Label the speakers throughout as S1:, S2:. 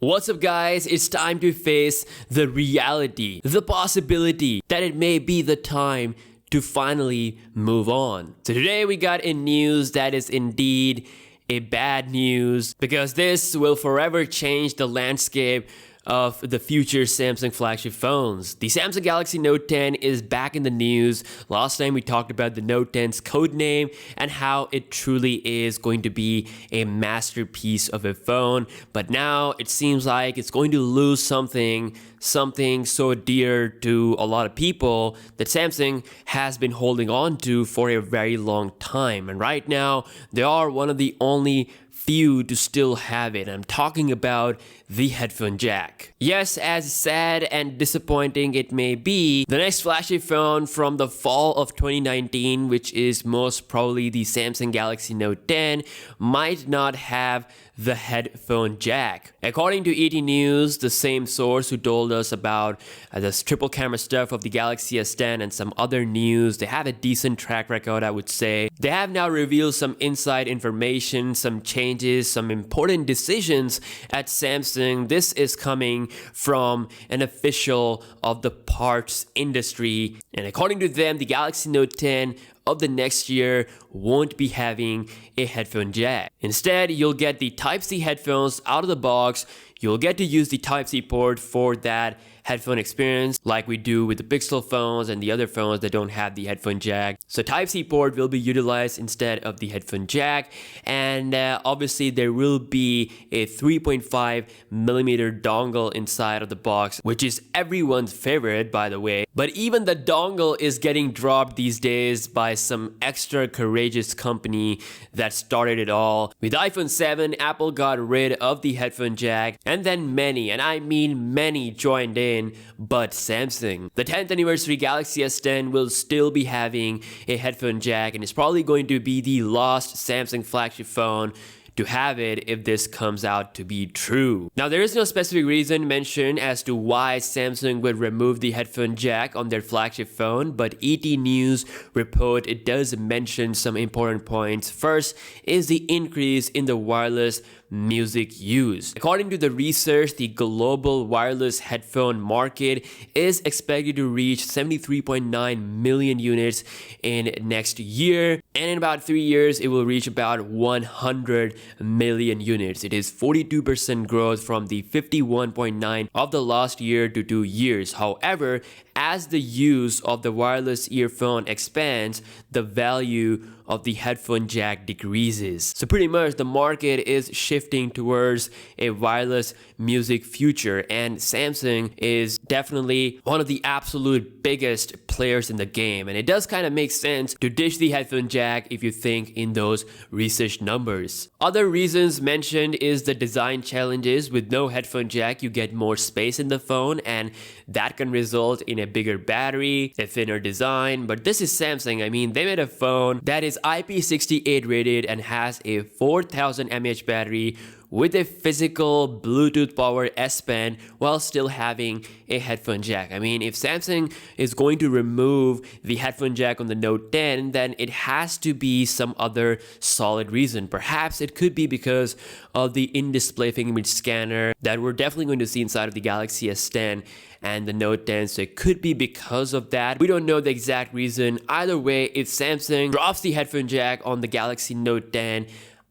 S1: What's up guys, it's time to face the reality, the possibility that it may be the time to finally move on. So today we got a news that is indeed a bad news because this will forever change the landscape of the future Samsung flagship phones. The Samsung Galaxy Note 10 is back in the news. Last time we talked about the Note 10's code name and how it truly is going to be a masterpiece of a phone, but now it seems like it's going to lose something so dear to a lot of people that Samsung has been holding on to for a very long time. And right now, they are one of the only few to still have it. I'm talking about the headphone jack. Yes, as sad and disappointing it may be, the next flagship phone from the fall of 2019, which is most probably the Samsung Galaxy Note 10, might not have the headphone jack. According to ET News, the same source who told us about this triple camera stuff of the Galaxy S10 and some other news, they have a decent track record, I would say. They have now revealed some inside information, some changes, some important decisions at Samsung. This is coming from an official of the parts industry, and according to them, the Galaxy Note 10 of the next year won't be having a headphone jack. Instead, you'll get the Type-C headphones out of the box. You'll get to use the Type-C port for that headphone experience like we do with the Pixel phones and the other phones that don't have the headphone jack. So Type-C port will be utilized instead of the headphone jack, and obviously there will be a 3.5mm dongle inside of the box, which is everyone's favorite, by the way. But even the dongle is getting dropped these days by some extra courageous company that started it all. With iPhone 7, Apple got rid of the headphone jack, and then many, and I mean many, joined in but Samsung. The 10th anniversary Galaxy S10 will still be having a headphone jack, and it's probably going to be the last Samsung flagship phone to have it if this comes out to be true. Now, there is no specific reason mentioned as to why Samsung would remove the headphone jack on their flagship phone, but ET News report it does mention some important points. First is the increase in the wireless music use. According to the research, the global wireless headphone market is expected to reach 73.9 million units in next year, and in about 3 years it will reach about 100 million units. It is 42% growth from the 51.9 of the last year to 2 years. However, as the use of the wireless earphone expands, the value of the headphone jack decreases. So pretty much the market is shifting towards a wireless music future, and Samsung is definitely one of the absolute biggest players in the game, and it does kind of make sense to ditch the headphone jack if you think in those research numbers. Other reasons mentioned is the design challenges. With no headphone jack, you get more space in the phone, and that can result in a bigger battery, a thinner design. But this is Samsung. I mean, they made a phone that is IP68 rated and has a 4000 mAh battery with a physical Bluetooth powered S Pen while still having a headphone jack. I mean, if Samsung is going to remove the headphone jack on the Note 10, then it has to be some other solid reason. Perhaps it could be because of the in-display fingerprint scanner that we're definitely going to see inside of the Galaxy S10 and the Note 10, so it could be because of that. We don't know the exact reason. Either way, if Samsung drops the headphone jack on the Galaxy Note 10,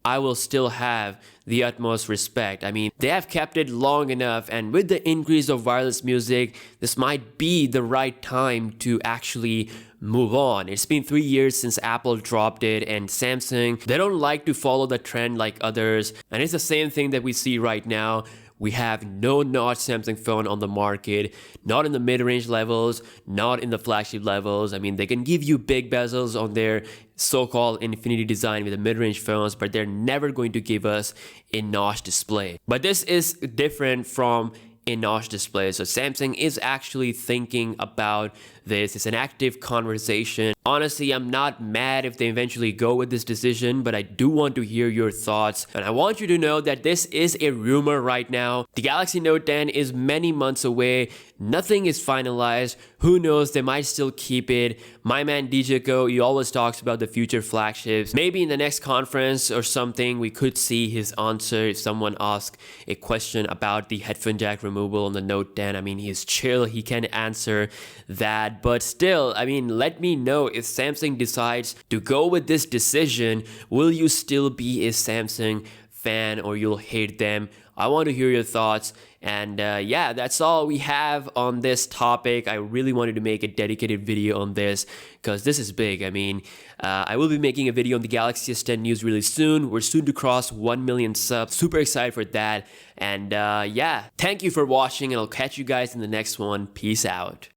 S1: I will still have the utmost respect. I mean, they have kept it long enough, and with the increase of wireless music, this might be the right time to actually move on. It's been 3 years since Apple dropped it, and Samsung, they don't like to follow the trend like others, and it's the same thing that we see right now. We have no notch Samsung phone on the market, not in the mid-range levels, not in the flagship levels. I mean, they can give you big bezels on their so-called infinity design with the mid-range phones, but they're never going to give us a notch display. But this is different from a notch display. So Samsung is actually thinking about this. It's an active conversation. Honestly, I'm not mad if they eventually go with this decision, but I do want to hear your thoughts. And I want you to know that this is a rumor right now. The Galaxy Note 10 is many months away. Nothing is finalized. Who knows? They might still keep it. My man DJ Ko, he always talks about the future flagships. Maybe in the next conference or something, we could see his answer if someone asks a question about the headphone jack removal on the Note 10. I mean, he's chill. He can answer that. But still, I mean, let me know if Samsung decides to go with this decision. Will you still be a Samsung fan or you'll hate them? I want to hear your thoughts. And yeah, that's all we have on this topic. I really wanted to make a dedicated video on this because this is big. I mean, I will be making a video on the Galaxy S10 news really soon. We're soon to cross 1 million subs. Super excited for that. And yeah, thank you for watching and I'll catch you guys in the next one. Peace out.